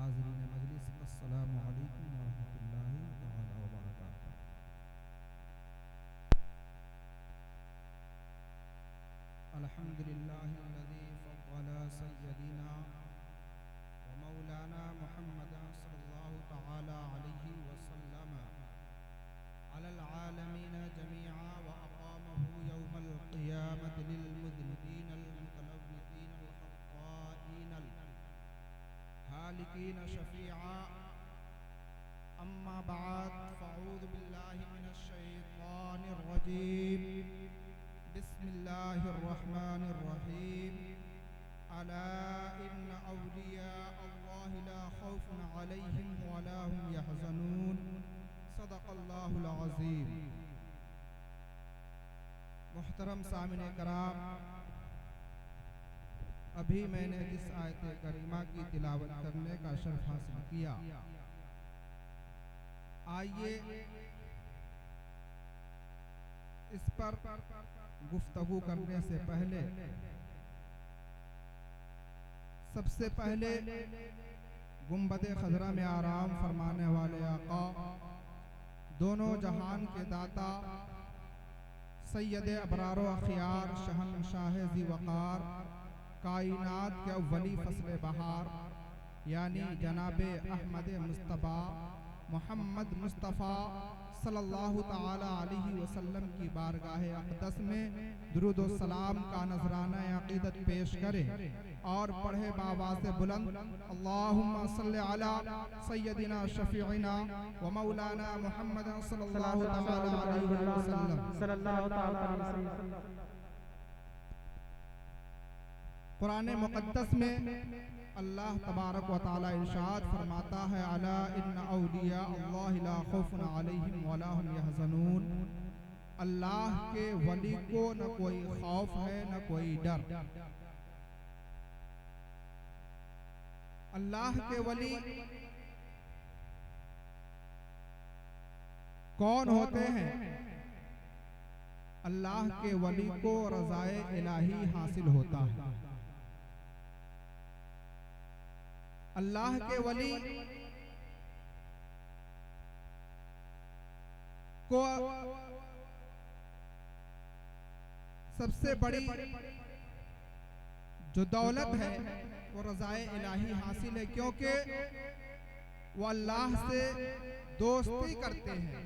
हाज़रीन मजलिस, अस्सलामु अलैकुम व रहमतुल्लाहि तआला व बरकातुहू। अल्हम्दुलिल्लाहिल्लज़ी फ़द्दला सय्यदना व मौलाना मुहम्मदन सल्लल्लाहु तआला अलैहि वसल्लम अलल आलमीन जमीआ व अक़ामहु यौमल क़ियामति लिल मुज़निबीन अल मुतलव्विक़ीन अल ख़त्ताईन अल हालिकीन शफ़ीआ। अम्मा बअद फ़अऊज़ु बिल्लाहि मिनश शैतानिर रजीम। बिस्मिल्लाहिर रहमानिर रहीम। अला इन्न औलिया अल्लाहि ला खौफुन अलैहिम व ला हुम यहज़नून। सदक़ल्लाहुल अज़ीम। मुहतरम सामिने कराम, अभी मैंने जिस आयत करीमा की तिलावत करने का शर्फ हासिल किया, आइए इस पर गुफ्तगू करने से पहले सबसे पहले गुंबदे खजरा में आराम फरमाने वाले आका, दोनों जहान के दाता, सैयद अबरार व अखियार, शहंशाह ज़ी वक़ार, कायनात के अव्वली फसले बहार यानी जनाबे अहमद मुस्तफ़ा मोहम्मद मुस्तफ़ा सल्लल्लाहु ताला अलैहि वसल्लम की बारगाह अक़दस में दुरूद व सलाम का नजराना अक़ीदत पेश करें और पढ़े बावाज़े बुलंद अल्लाहुम्मा सल्लि अला सय्यदिना शफ़ीइना व मौलाना मुहम्मद सल्लल्लाहु ताला अलैहि वसल्लम। कुरान मुक़द्दस में अल्लाह तबारक व तआला इरशाद फरमाता है, अला इन्न औलिया अल्लाहि ला खौफुन अलैहिम व ला हुम यहज़नून। अल्लाह के वली को न कोई खौफ है न कोई डर। अल्लाह के वली कौन होते हैं? अल्लाह के वली को रज़ाए इलाही हासिल होता है। अल्लाह के वली को सबसे बड़ी जो दौलत है वो रज़ाए इलाही हासिल है, क्योंकि वो अल्लाह से दोस्ती करते हैं,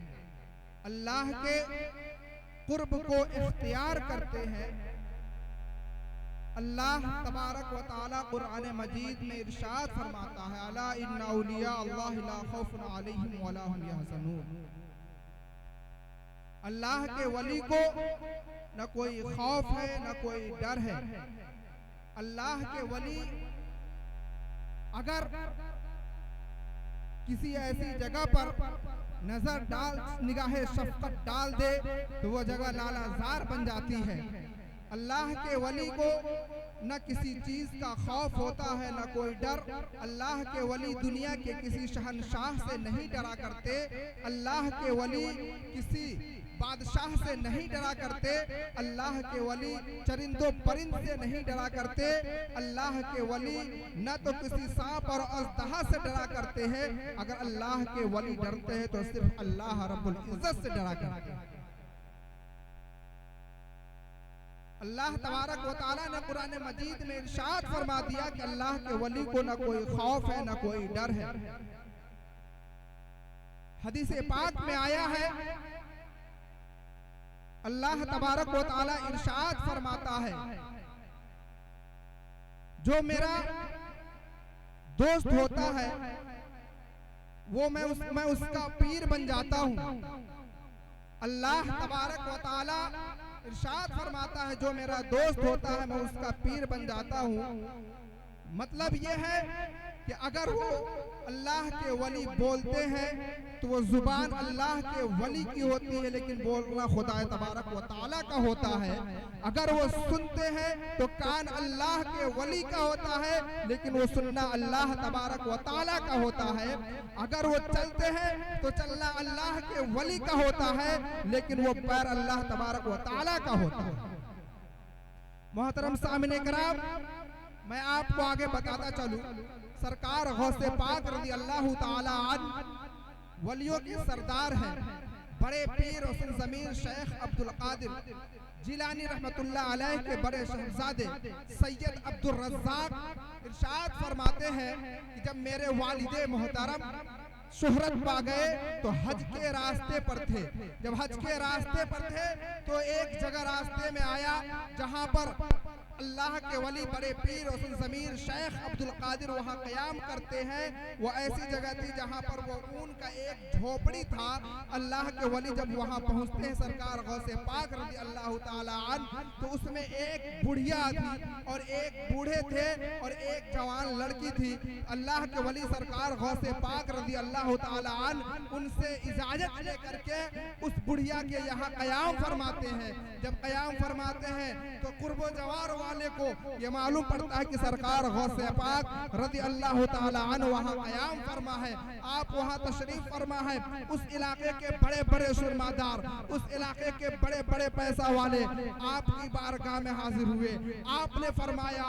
अल्लाह के कुर्ब को इख्तियार करते हैं। अल्लाह तबारक व तआला कुरान मजीद में इरशाद फरमाता है, अला इन्ना औलिया अल्लाहि ला खौफुन अलैहिम व ला हुम यहज़नून। अल्लाह के वली को न कोई खौफ है न कोई डर है। अल्लाह के वली अगर किसी ऐसी जगह पर नजर डाल निगाह शफ़क़त डाल दे तो वह जगह लालाज़ार बन जाती है। अल्लाह के वली को न किसी चीज का खौफ होता है न कोई डर। अल्लाह के वली दुनिया के किसी शहनशाह से नहीं डरा करते, अल्लाह के वली किसी बादशाह से नहीं डरा करते, अल्लाह के वली चरिंदो परिंद से नहीं डरा करते, अल्लाह के वली न तो किसी सांप और अज़दहा से डरा करते हैं। अगर अल्लाह के वली डरते हैं तो सिर्फ अल्लाह रब्बुल इज्जत से डरा करते हैं। अल्लाह तबारक व तआला ने कुरान मजीद में इरशाद फरमा दिया कि अल्लाह के वली को न कोई खौफ है न कोई डर है। हदीस पाक में आया है, अल्लाह तबारक व तआला इरशाद फरमाता है, जो मेरा दोस्त होता है वो मैं उसका पीर बन जाता हूँ। अल्लाह तबारक व तआला इरशाद फरमाता है, जो मेरा दोस्त होता है मैं उसका पीर बन जाता हूँ। मतलब ये है कि अगर वो अल्लाह के वली बोलते हैं तो वो जुबान अल्लाह के वली की होती है, लेकिन बोलना खुदा तबारक व तआला का होता है। अगर वो सुनते हैं तो कान अल्लाह के वली का होता है, लेकिन वो सुनना अल्लाह तबारक व तआला का होता है। अगर वो चलते हैं तो चलना अल्लाह के वली का होता है, लेकिन वो पैर अल्लाह तबारक व तआला का होता है। मोहतरम सामिने कराम, मैं आपको आगे बताता चलूं, सरकार गौसे पाक रज़ी अल्लाह ताला अन्हु वलियों के सरदार हैं, बड़े पीर हुस्न ज़मीर शेख अब्दुल कादिर जिलानी रहमतुल्लाह अलैह के बड़े शहजादे सैयद अब्दुल रज़्ज़ाक़ इरशाद फरमाते हैं कि जब मेरे वालिदे मोहतरम शोहरत पा गए तो हज के रास्ते पर थे। जब हज के रास्ते पर थे तो एक जगह रास्ते में आया जहां पर अल्लाह के वली बड़े पीर हुस्न ज़मीर शेख अब्दुल कादिर वहाँ क़याम करते हैं। वो ऐसी जगह थी जहाँ पर वो ऊन का एक झोपड़ी था। अल्लाह के वली जब वहाँ पहुँचते हैं सरकार गौसे पाक रज़ी अल्लाह ताला अन्हु, तो उसमें एक बुढ़िया थी और एक बूढ़े थे और एक जवान लड़की थी। अल्लाह के वली सरकार गौसे पाक रज़ी अल्लाह ताला अन्हु उनसे इजाज़त लेकर के उस बुढ़िया के यहाँ क़याम फरमाते हैं। जब क़याम फरमाते हैं तो कुर्बो जवार वाले को ये मालूम पड़ता है कि सरकार गौसे पाक रज़ी अल्लाह ताला अन्हु वहाँ क़याम फरमा है। आप वहाँ तशरीफ फरमा है। उस इलाके के बड़े बड़े सुरमादार, उस इलाके के बड़े बड़े पैसा वाले आपकी बारगाह में हाजिर हुए। आपने फरमाया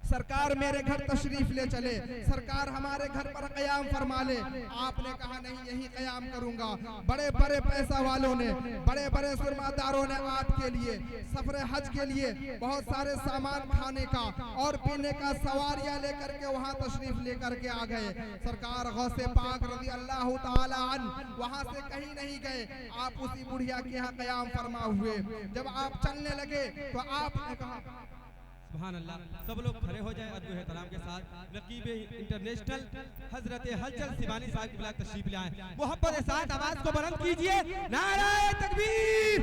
सरकार मेरे घर तशरीफ ले चले, सरकार हमारे घर पर क़याम फरमा ले। आपने कहा नहीं, यही क़याम करूंगा। बड़े बड़े पैसा वालों ने, बड़े बड़े सुरमादारों ने आपके लिए सफर हज के लिए बहुत सारे सामान खाने का और पीने का सवारियां लेकर के वहाँ तशरीफ लेकर के आ गए। सरकार गौसे पाक रज़ी अल्लाह ताला अन्हु वहाँ से कहीं नहीं गए, आप उसी बुढ़िया के यहाँ क़याम फरमा हुए। जब आप चलने लगे तो आपने कहा सुभान अल्लाह। सब लोग खड़े हो जाए अदब एहतराम के साथ। नकीब इंटरनेशनल हजरत हलचल सिवानी साहब की बिला तशरीफ ले आए। मोहब्बत के साथ आवाज को बुलंद कीजिए, नारे तकबीर,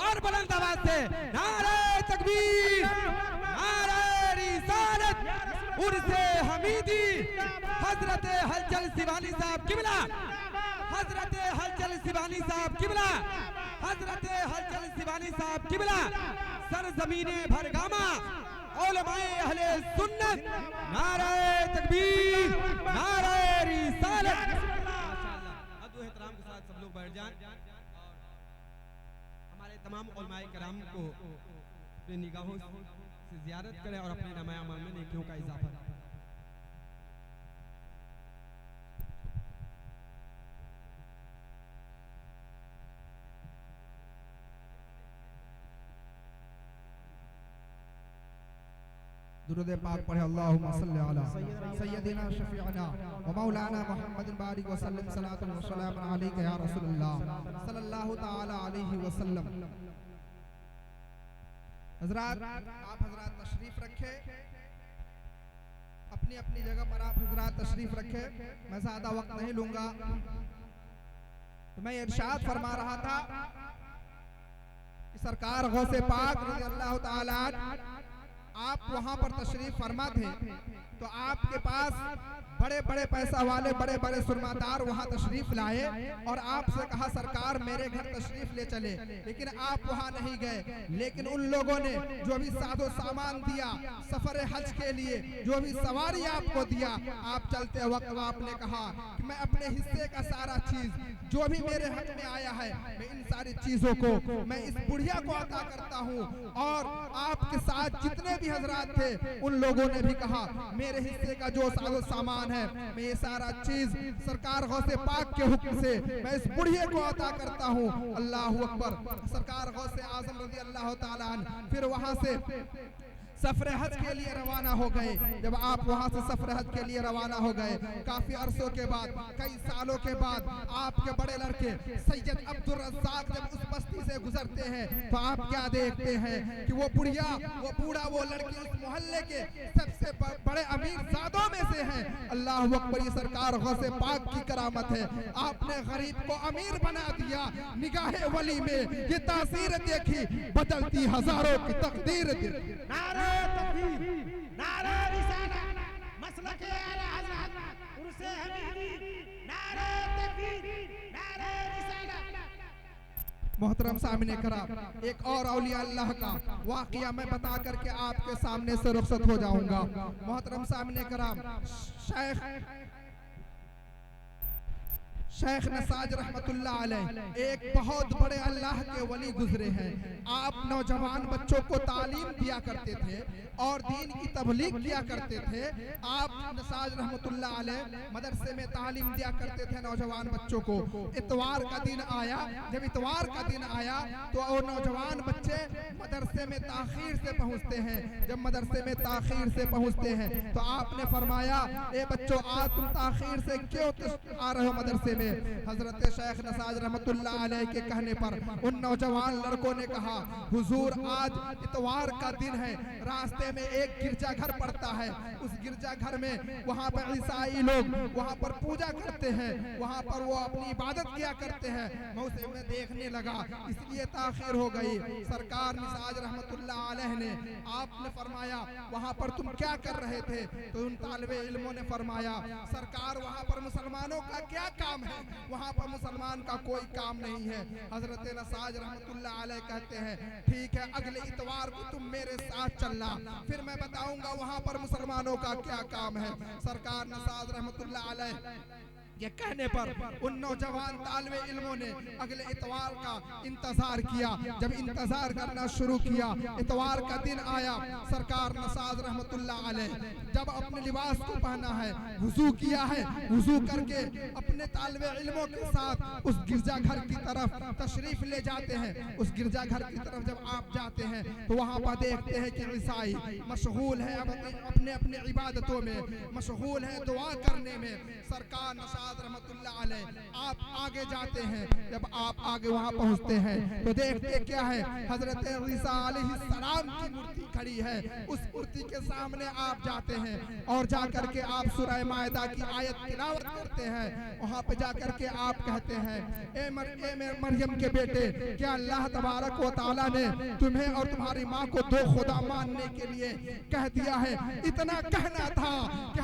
और बुलंद आवाज से नारे तकबीर, नारे रिसालत, उर्से हमीदी, हजरत हलचल सिवानी साहब किबला, हजरत हलचल सिवानी साहब किबला, हजरत हलचल सिवानी साहब किबला, सरजमीने भरगामा, उलमाए अहले सुन्नत, नारे तकबीर, नारे रिसालत। माशाअल्लाह, अदब एहतराम के साथ सब लोग बैठ जाएं और हमारे तमाम उलमाए किराम को अपनी निगाहों से ज़ियारत करें और अपने नमाया अमल में नेकियों का इजाफा करें। दुरूद पाक पढ़े, अल्लाहुम्मा सल्ली अला सय्यदिना शफीअना व मौलाना मुहम्मदिन बारिक व सल्लम सलातन व सलामन अलैका या रसूलल्लाह सल्लल्लाहु तआला अलैहि वसल्लम। हजरात, आप हजरात तशरीफ रखे, अपनी अपनी जगह पर आप हजरात तशरीफ रखे। मैं ज्यादा वक्त नहीं लूंगा। तो मैं इरशाद फरमा रहा था कि सरकार गौसे पाक रज़ी अल्लाह ताला अन्हु आप वहां पर तशरीफ फरमा थे तो आपके पास बड़े बड़े पैसा वाले, बड़े बड़े सुरमादार वहां तशरीफ लाए और आपसे कहा सरकार मेरे घर तशरीफ ले चले, लेकिन आप वहां नहीं गए। लेकिन उन लोगों ने जो भी साधो सामान दिया सफर हज के लिए, जो भी सवारी आपको दिया, आप चलते वक्त आपने कहा कि मैं अपने हिस्से का सारा चीज जो भी मेरे हक में आया है, मैं इन सारी चीजों को मैं इस बुढ़िया को अता करता हूँ। और आपके साथ जितने भी हजरात थे उन लोगों ने भी कहा मेरे हिस्से का जो साजो सामान है, मैं ये सारा चीज सरकार गौसे पाक के हुक्म से मैं इस बुढ़िया को अता करता हूँ। अल्लाह अकबर। सरकार गौसे आजम रज़ी अल्लाह ताला अन्हु फिर वहां से सफर हज के लिए रवाना हो गए। जब आप वहां से सफर हज के लिए रवाना हो गए, काफी अरसों के बाद, कई सालों के बाद आपके बड़े लड़के सैयद अब्दुल रज़्ज़ाक़ जब उस बस्ती से गुजरते हैं तो आप क्या देखते हैं कि वो बुढ़िया, वो बूढ़ा, वो लड़की उस मोहल्ले के सबसे बड़े अमीर ज़ादों में से हैं। अल्लाह अकबर। ये सरकार गौसे पाक की करामत है। आपने गरीब को अमीर बना दिया। निगाहे वली में ये तासीर देखी, बदलती हजारों की तकदीर देखी। नारे तकबीर, नारे रिसालत, मसलके आला हज़रत, उर्से हमीदी, नारे तकबीर, नारे रिसालत। मोहतरम सामने करा एक और औलिया अल्लाह का वाक़िया मैं बता करके आपके सामने से रुखसत हो जाऊंगा। मोहतरम सामने करा शेख नसाज रहमतुल्लाह अलैह एक बहुत बड़े अल्लाह के वली गुजरे हैं। आप नौजवान बच्चों को तालीम दिया करते थे और दीन की तबलीग किया करते थे। आप नसाज रहमतुल्लाह अलैह मदरसे में तालीम दिया करते थे नौजवान बच्चों को। इतवार का दिन आया, जब इतवार का दिन आया तो वो नौजवान बच्चे मदरसे में ताखीर से पहुंचते हैं। जब मदरसे में ताखीर से पहुंचते हैं तो आपने फरमाया, ए बच्चों आज तुम ताखीर से क्यों आ रहे हो मदरसे में? हजरत शेख नसाज रहमतुल्लाह अलैह के कहने पर उन नौजवान लड़कों ने कहा, हुजूर आज इतवार का दिन है, रास्ते में एक गिरजाघर पड़ता है, उस गिरजाघर में वहाँ पर ईसाई लोग वहाँ पर पूजा करते हैं, वहाँ पर वो अपनी इबादत किया करते हैं। मैं उसे मैं देखने लगा, इसलिए ताखीर हो गई। सरकार नसाज रहमतुल्लाह अलैह ने आपने फरमाया, वहाँ पर तुम क्या कर रहे थे? तो उन तालिबे इल्मों ने फरमाया, सरकार वहाँ पर मुसलमानों का क्या काम है? वहाँ पर मुसलमान का कोई काम नहीं है। हजरत नसाज रहमतुल्लाह अलैह कहते हैं, ठीक है अगले इतवार को तुम मेरे साथ चलना, फिर मैं बताऊंगा वहाँ पर मुसलमानों का क्या काम है। सरकार नसाज रहमतुल्लाह अलैह ये कहने पर उन नौजवान तालिबे इल्मों ने अगले इतवार का इंतजार किया। जब इंतजार करना शुरू किया, इतवार का दिन आया। सरकार नसाज रहमतुल्लाह अलैह जब अपने लिबास को पहना है, वुजू किया है, वुजू करके अपने तालिबे इल्मों के साथ उस गिरजाघर की तरफ तशरीफ ले जाते हैं। उस गिरजाघर की तरफ जब आप जाते हैं तो वहाँ पर देखते हैं कि ईसाई मशगूल है अपने अपने इबादतों में, मशगूल है दुआ करने में। सरकार नसाज रहमतुल्लाह अलैह आप आगे जाते हैं। जब आप आगे वहां पहुंचते हैं तो देखते क्या है, हजरत ईसा अलैहिस्सलाम की मूर्ति खड़ी है। उस मूर्ति के सामने आप जाते हैं और जाकर के आप सूरह मायदा की आयत तिलावत करते हैं। वहां पे जाकर के आप कहते हैं, ए मरियम के बेटे, क्या अल्लाह तबारक व तआला ने तुम्हें और तुम्हारी माँ को दो खुदा मानने के लिए कह दिया है? इतना कहना था कि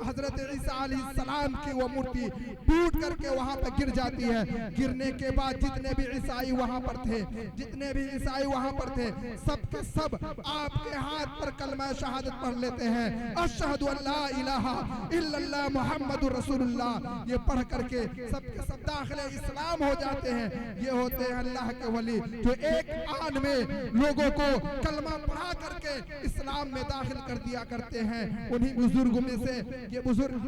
हजरत ईसा अलैहिस्सलाम की वो मूर्ति टूट करके वहां पर गिर जाती है। गिरने के बाद जितने भी ईसाई वहां पर थे, सब के सब आपके हाथ पर कलमा शहादत पढ़ लेते हैं, अशहदु अल्ला इलाहा इल्लल्लाह मुहम्मदुर रसूलुल्लाह। ये पढ़ करके सब के सब दाखिले इस्लाम हो जाते हैं। ये होते हैं अल्लाह के वली जो एक आन में लोगों को कलमा पढ़ा करके इस्लाम में दाखिल कर दिया करते हैं। उन्हीं बुजुर्गों में से ये बुजुर्ग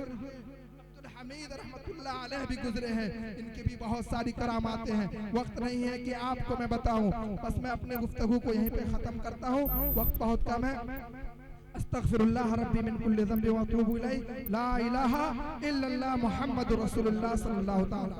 हमीद रहमतुल्लाह अलैह भी गुजरे हैं। इनकी भी बहुत सारी करामातें हैं, वक्त नहीं है कि आपको मैं बताऊं। बस मैं अपने गुफ्तगू को यहीं पे खत्म करता हूं, वक्त बहुत कम है। अस्तगफिरुल्लाह रब्बी मिन कुल्लि ज़ंबि व अतूबु इलैहि, ला इलाहा इल्लल्लाह मुहम्मदुर रसूलुल्लाह सल्लल्लाहु तआला।